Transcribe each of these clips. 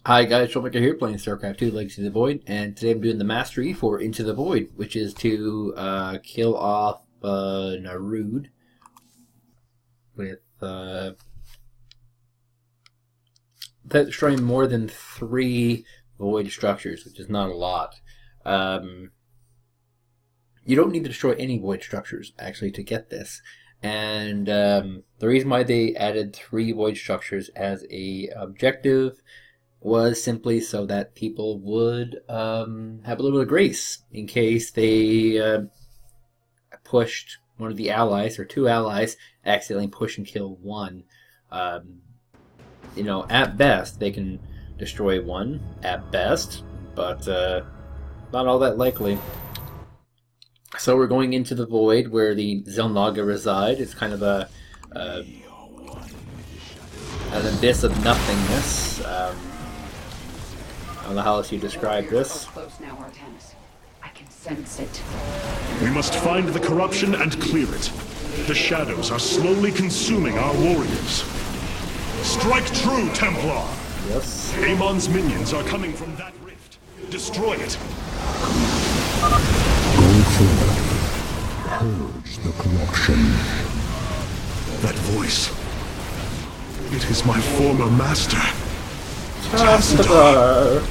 Hi guys, Troublemaker here playing StarCraft 2 Legacy of the Void, and today I'm doing the mastery for Into the Void, which is to kill off Narud with without destroying more than 3 Void structures, which is not a lot. You don't need to destroy any Void structures, actually, to get this. And the reason why they added 3 Void structures as a objective was simply so that people would have a little bit of grace in case they pushed one of the allies or 2 allies, accidentally push and kill one. You know, at best they can destroy 1 at best, but not all that likely. So we're going into the Void where the Zelnaga reside. It's kind of an abyss of nothingness. I don't know how else you describe this. I can sense it. We must find the corruption and clear it. The shadows are slowly consuming our warriors. Strike true, Templar! Yes. Amon's minions are coming from that rift. Destroy it. Go forth. Purge the corruption. That voice. It is my former master. Tassadar.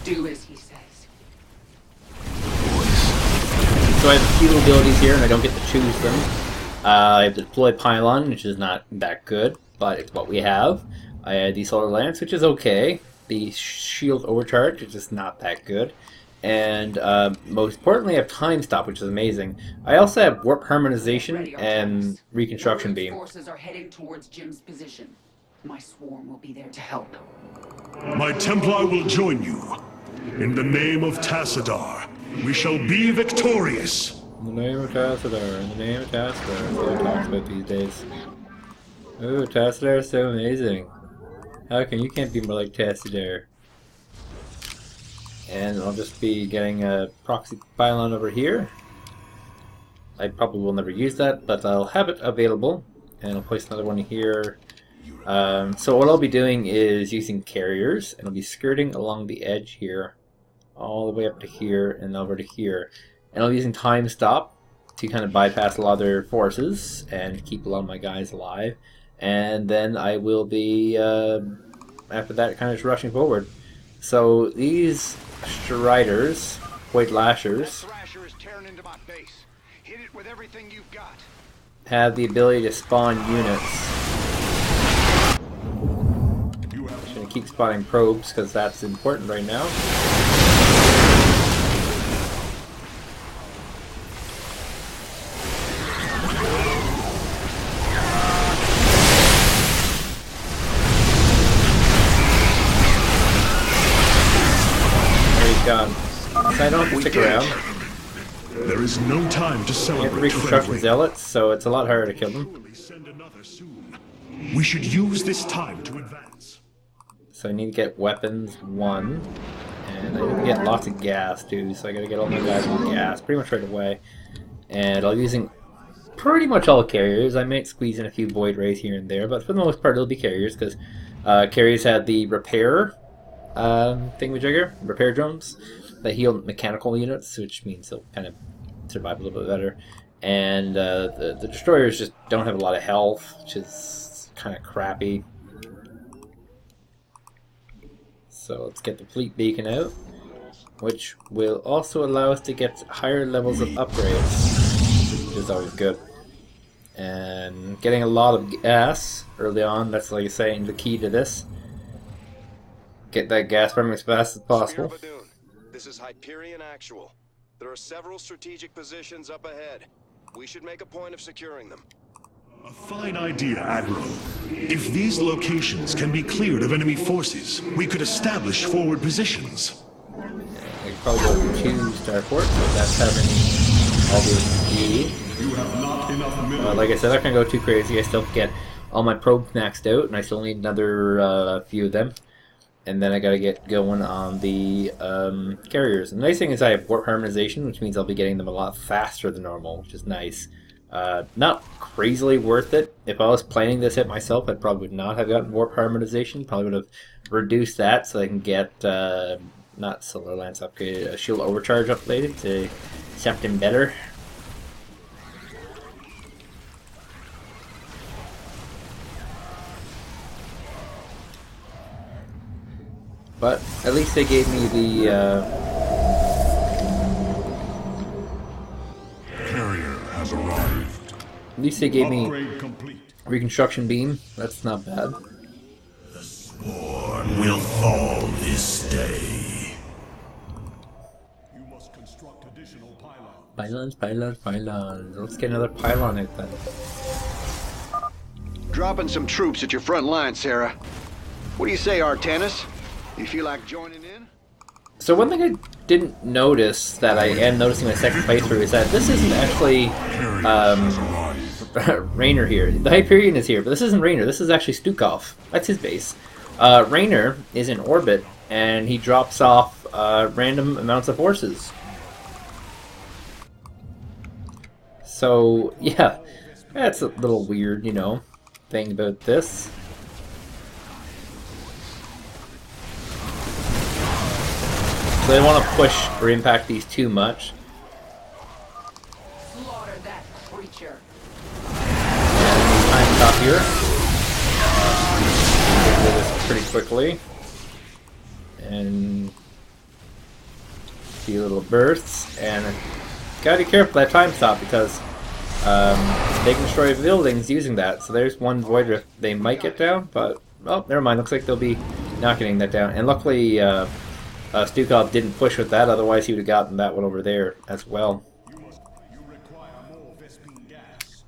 Do as he says. So I have a few abilities here, and I don't get to choose them. I have the Deploy Pylon, which is not that good, but it's what we have. I had the Solar Lance, which is okay. The Shield Overcharge, which is not that good. And most importantly, I have Time Stop, which is amazing. I also have Warp Harmonization and Reconstruction Beam. Forces are heading towards Jim's position. My swarm will be there to help. My Templar will join you. In the name of Tassadar, we shall be victorious. In the name of Tassadar, in the name of Tassadar. That's what he talks about these days. Ooh, Tassadar is so amazing. How can you can't be more like Tassadar? And I'll just be getting a proxy pylon over here. I probably will never use that, but I'll have it available. And I'll place another one here. So what I'll be doing is using carriers, and I'll be skirting along the edge here, all the way up to here and over to here. And I'll be using Time Stop to kind of bypass a lot of their forces and keep a lot of my guys alive. And then I will be, after that, kind of just rushing forward. So these Striders, White Lashers, have the ability to spawn units. I'm going to keep spawning probes because that's important right now. Gone. So I don't have to stick around. There is no time to I celebrate. have to reconstruction zealots, so it's a lot harder to kill them. We should use this time to advance. So I need to get weapons 1, and I need to get lots of gas too. So I got to get all my guys with gas pretty much right away. And I'll be using pretty much all carriers. I might squeeze in a few void rays here and there, but for the most part it'll be carriers because carriers had the repair thingamajigger, repair drums that heal mechanical units, which means they'll kind of survive a little bit better. And the destroyers just don't have a lot of health, which is kind of crappy. So let's get the fleet beacon out, which will also allow us to get higher levels of upgrades, which is always good. And getting a lot of gas early on, that's like I say, the key to this. Get that gas burning as fast as possible. This is Hyperion Actual. There are several strategic positions up ahead. We should make a point of securing them. A fine idea, Admiral. If these locations can be cleared of enemy forces, we could establish forward positions. I could probably go to Starport, but that's having all the You have not enough minerals. like I said, I'm not gonna go too crazy. I still have to get all my probes maxed out, and I still need another few of them. And then I gotta get going on the carriers. And the nice thing is I have warp harmonization, which means I'll be getting them a lot faster than normal, which is nice. Not crazily worth it. If I was planning this hit myself, I probably would not have gotten warp harmonization. Probably would have reduced that so I can get, not Solar Lance upgraded, a shield overcharge upgraded to something better. But at least they gave me the Carrier has arrived. at least they gave me Upgrade complete. reconstruction beam. That's not bad. Sworn will fall this day. You must construct additional pylons. Pylons, pylons, pylons. Let's get another pylon out then. Dropping some troops at your front line, Sarah. What do you say, Artanis? You feel like joining in? So one thing I didn't notice that I am noticing my second playthrough is that this isn't actually Raynor here. The Hyperion is here, but this isn't Raynor. This is actually Stukov. That's his base. Raynor is in orbit, and he drops off random amounts of forces. So, yeah, that's a little weird, you know, thing about this. So they don't want to push or impact these too much. Slaughter that creature. Time stop here. Get rid of this pretty quickly. And a few little bursts. And gotta be careful that time stop because they can destroy buildings using that. So there's one void rift they might get down, but oh, never mind. Looks like they'll be not getting that down. And luckily, Stukov didn't push with that, otherwise he would have gotten that one over there as well.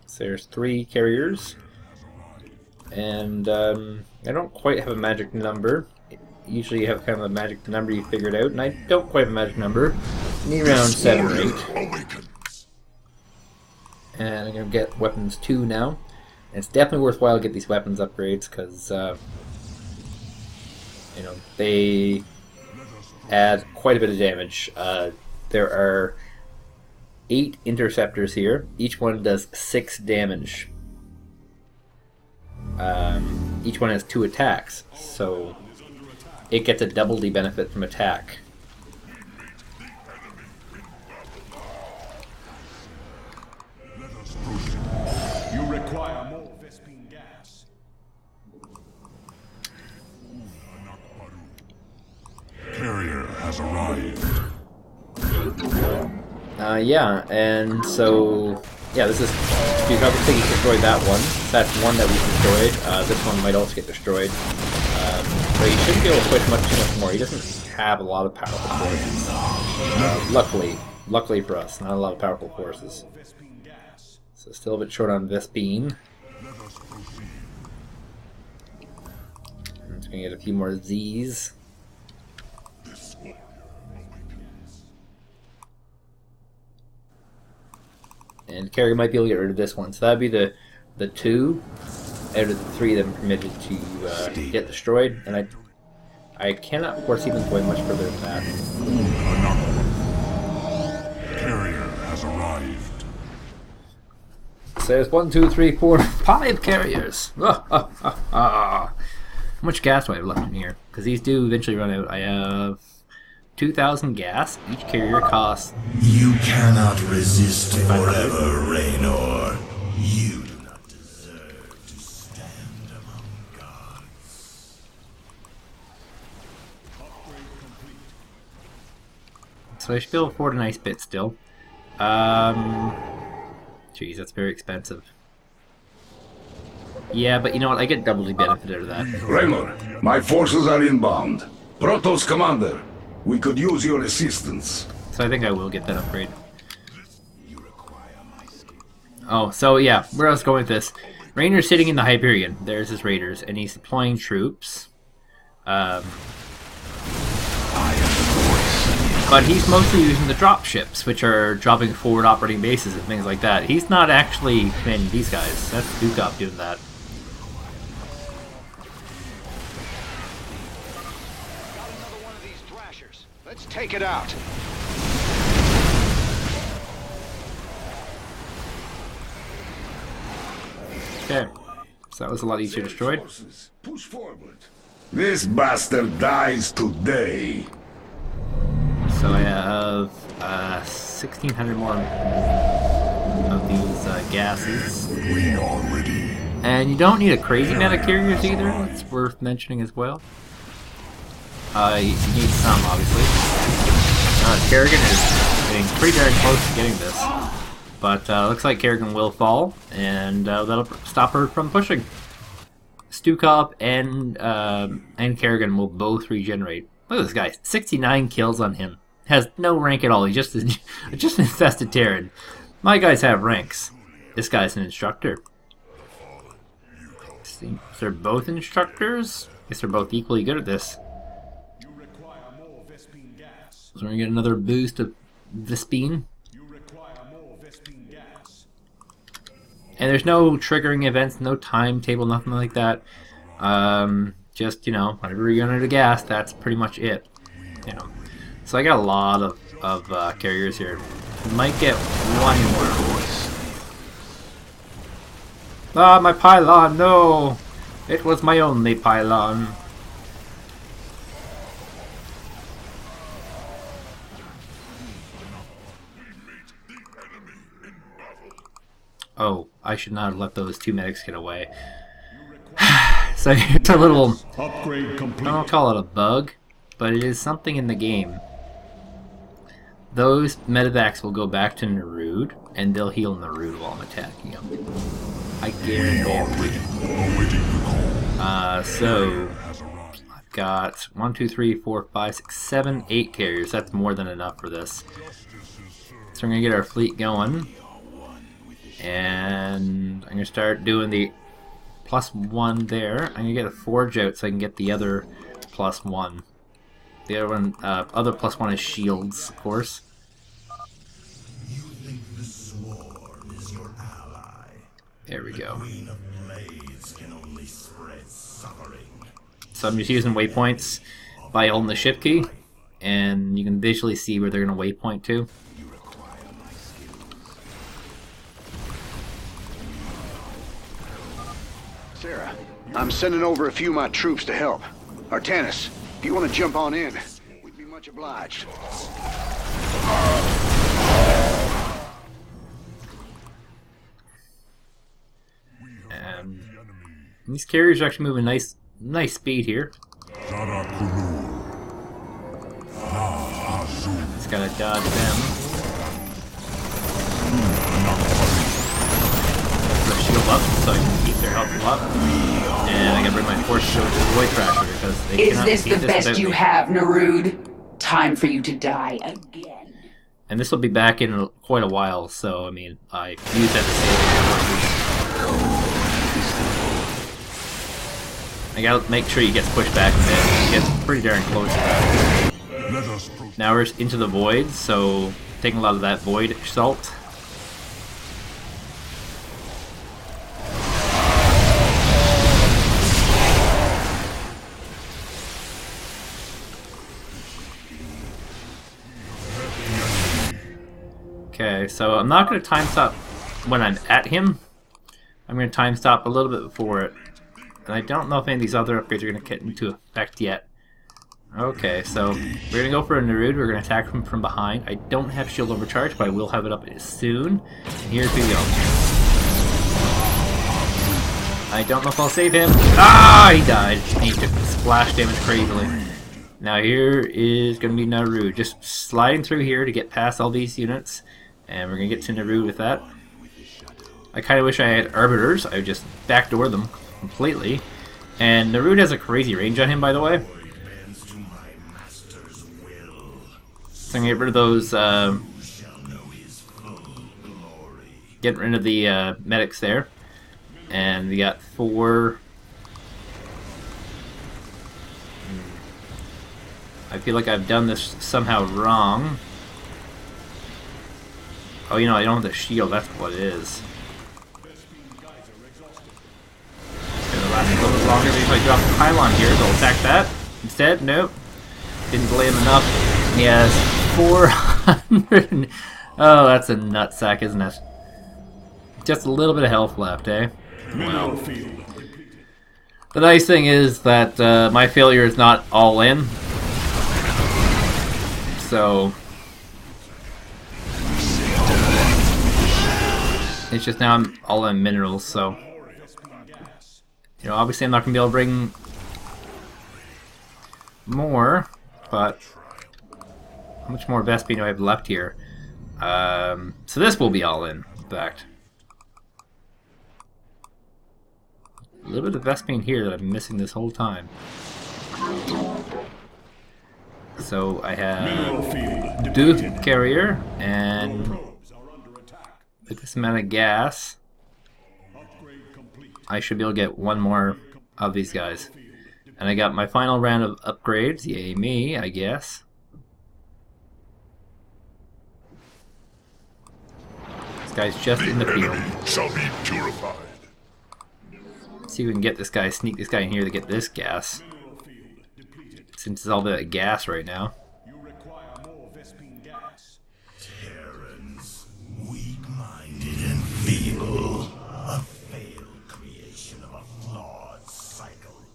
So there's 3 carriers. And I don't quite have a magic number. Usually you have kind of a magic number you figured out, and I don't quite have a magic number. Need around 7 or 8. And I'm going to get weapons 2 now. And it's definitely worthwhile to get these weapons upgrades, because, you know, they add quite a bit of damage. There are 8 interceptors here. Each one does 6 damage. Each one has 2 attacks, so it gets a double D benefit from attack. You require more Vespine gas. Carrier has arrived. Yeah, and so yeah, this is you probably think you destroyed that one. That's one that we destroyed. This one might also get destroyed. But he shouldn't be able to push too much more. He doesn't have a lot of powerful forces. Luckily for us, not a lot of powerful forces. So still a bit short on Vespine. It's gonna get a few more Z's. And carrier might be able to get rid of this one. So that'd be the 2 out of the 3 that I'm permitted to get destroyed. And I cannot foresee them going much further than that. Carrier has arrived. So there's 1, 2, 3, 4, 5 carriers. How much gas do I have left in here? Because these do eventually run out. I have 2,000 gas. Each carrier costs. You cannot resist forever, Raynor. You do not deserve to stand among gods. So I should be able to afford a nice bit still. Jeez, that's very expensive. Yeah, but you know what? I get double the benefit out of that. Raynor, my forces are inbound. Protoss commander, we could use your assistance. So I think I will get that upgrade. Oh, so yeah, where I was going with this. Raynor's sitting in the Hyperion. There's his raiders, and he's deploying troops. But he's mostly using the drop ships, which are dropping forward operating bases and things like that. He's not actually commanding these guys. That's Stukov doing that. Got another one of these thrashers. Let's take it out. Okay. So that was a lot easier destroyed. Push forward. This bastard dies today. So I have 1,600 more of these gases. We are ready. And you don't need a crazy amount of carriers either. It's worth mentioning as well. You need some, obviously. Kerrigan is getting pretty darn close to getting this. But looks like Kerrigan will fall, and that'll stop her from pushing. Stukov and Kerrigan will both regenerate. Look at this guy, 69 kills on him. Has no rank at all. He's just an infested Terran. My guys have ranks. This guy's an instructor. They're both instructors. Guess they're both equally good at this. So we're gonna get another boost of Vespene. And there's no triggering events, no timetable, nothing like that. Just, you know, whenever you're under the gas, that's pretty much it. You know. So I got a lot of carriers here. We might get one more. Ah, my pylon, no! It was my only pylon. Oh, I should not have let those two medics get away. So it's a little... Upgrade complete. I don't call it a bug, but it is something in the game. Those medevacs will go back to Nerud, and they'll heal Nerud while I'm attacking him. I guarantee it. So I've got 1, 2, 3, 4, 5, 6, 7, 8 carriers. That's more than enough for this. So we're gonna get our fleet going. And I'm going to start doing the +1 there. I'm going to get a forge out so I can get the other +1. The other one, other +1 is shields, of course. You think the sword is your ally? There we go. Queen of Blades can only spread suffering. So I'm just using waypoints by holding the shift key, and you can visually see where they're going to waypoint to. Sarah, I'm sending over a few of my troops to help. Artanis, if you want to jump on in, we'd be much obliged. And these carriers are actually moving nice speed here. Just gotta dodge them. Shield up so I can keep their health up. And I gotta bring my force shield to the Void Thrasher because they Is cannot this beat the best without you me. have, Nerud? Time for you to die again. And this will be back in quite a while, so I mean, I use that to save. I gotta make sure he gets pushed back a bit. He gets pretty darn close to that. Now we're into the void, so taking a lot of that void salt. Okay, so I'm not going to time stop when I'm at him. I'm going to time stop a little bit before it. And I don't know if any of these other upgrades are going to get into effect yet. Okay, so we're going to go for a Nerud. We're going to attack him from behind. I don't have shield overcharge, but I will have it up soon. And here's we go. I don't know if I'll save him. Ah, he died. He took splash damage crazily. Now here is going to be Nerud. Just sliding through here to get past all these units. And we're going to get to Nerud with that. I kind of wish I had Arbiters. I would just backdoor them completely. And Nerud has a crazy range on him, by the way. So I'm going to get rid of those, get rid of the medics there. And we got 4... I feel like I've done this somehow wrong. Oh, you know, I don't have the shield, that's what it is. It's gonna last a little bit longer if I drop the pylon here. They'll attack that. Instead, nope. Didn't delay him enough. He has 400. Oh, that's a nutsack, isn't it? Just a little bit of health left, eh? Mineral field. The nice thing is that my failure is not all in. So it's just now I'm all in minerals, so you know, obviously I'm not gonna be able to bring more, but how much more Vespine do I have left here? So this will be all in fact. A little bit of Vespine here that I'm missing this whole time. So I have Duke Carrier, and with this amount of gas, I should be able to get one more of these guys. And I got my final round of upgrades. Yay me, I guess. This guy's just in the field. Shall be purified. See if we can get this guy, sneak this guy in here to get this gas. Since it's all the gas right now. Terrans, weak-minded and feeble. A failed creation of a flawed cycle.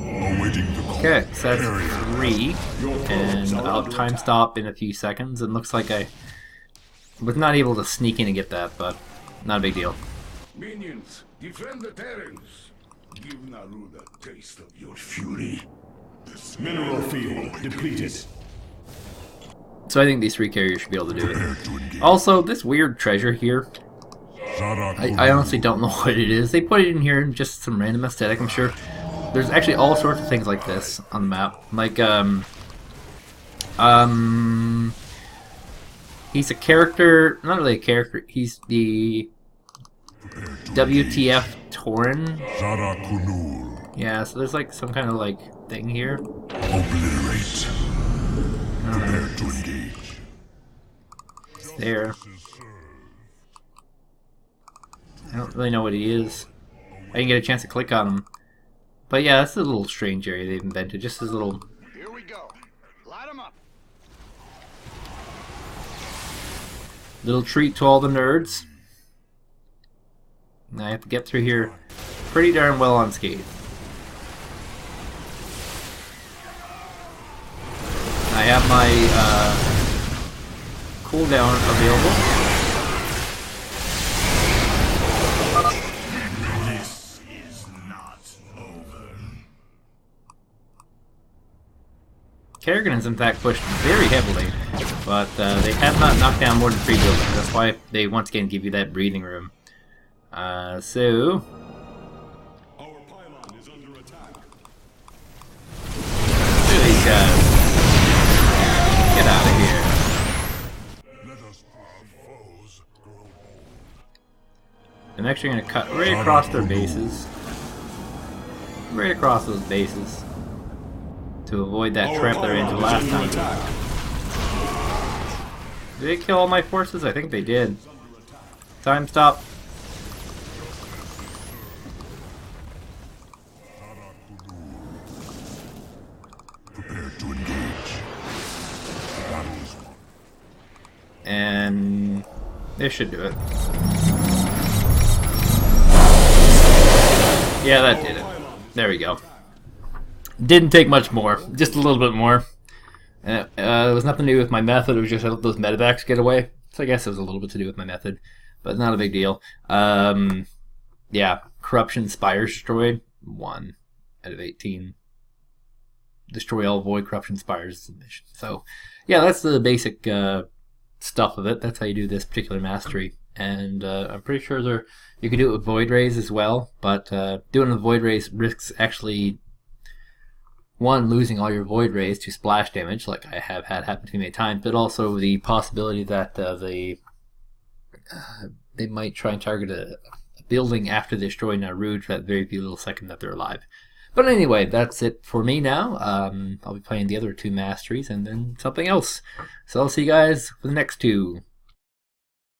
Awaiting the call. Okay, so that's 3. And I'll time stop in a few seconds. It looks like I was not able to sneak in and get that, but not a big deal. Minions, defend the Terrans. Give Naru the taste of your fury. Mineral field depleted. So I think these 3 carriers should be able to do it. Also, this weird treasure here, I honestly don't know what it is. They put it in here in just some random aesthetic, I'm sure. There's actually all sorts of things like this on the map. Like, he's a character, not really a character, he's the WTF Tauren. Yeah, so there's like some kind of like thing here. Obliterate. Prepare to engage. It's there. I don't really know what he is. I didn't get a chance to click on him. But yeah, that's a little strange area they've invented. Just this little... Here we go. Light 'em up. little treat to all the nerds. And I have to get through here pretty darn well unscathed. I have my cooldown available. This is not over. Kerrigan is in fact pushed very heavily, but they have not knocked down more than 3 buildings. That's why they once again give you that breathing room. So Our pylon is under attack. these guys, get out of here. Let us our foes grow old. I'm actually going to cut right across their bases. Right across those bases. To avoid that trap they're into last time. Did they kill all my forces? I think they did. Time stop. Prepare to engage. Battle is won. And this should do it. Yeah, that did it. There we go. Didn't take much more. Just a little bit more. It was nothing to do with my method. It was just I let those medevacs get away. So I guess it was a little bit to do with my method. But not a big deal. Yeah. Corruption Spires destroyed. 1 out of 18. Destroy all void corruption spires mission. So, yeah, that's the basic stuff of it. That's how you do this particular mastery. And I'm pretty sure you can do it with void rays as well. But doing it with void rays risks actually, one, losing all your void rays to splash damage, like I have had happen to me many times, but also the possibility that they might try and target a building after they destroy Naruj for that very few little second that they're alive. But anyway, that's it for me now. I'll be playing the other 2 masteries and then something else. So I'll see you guys for the next 2.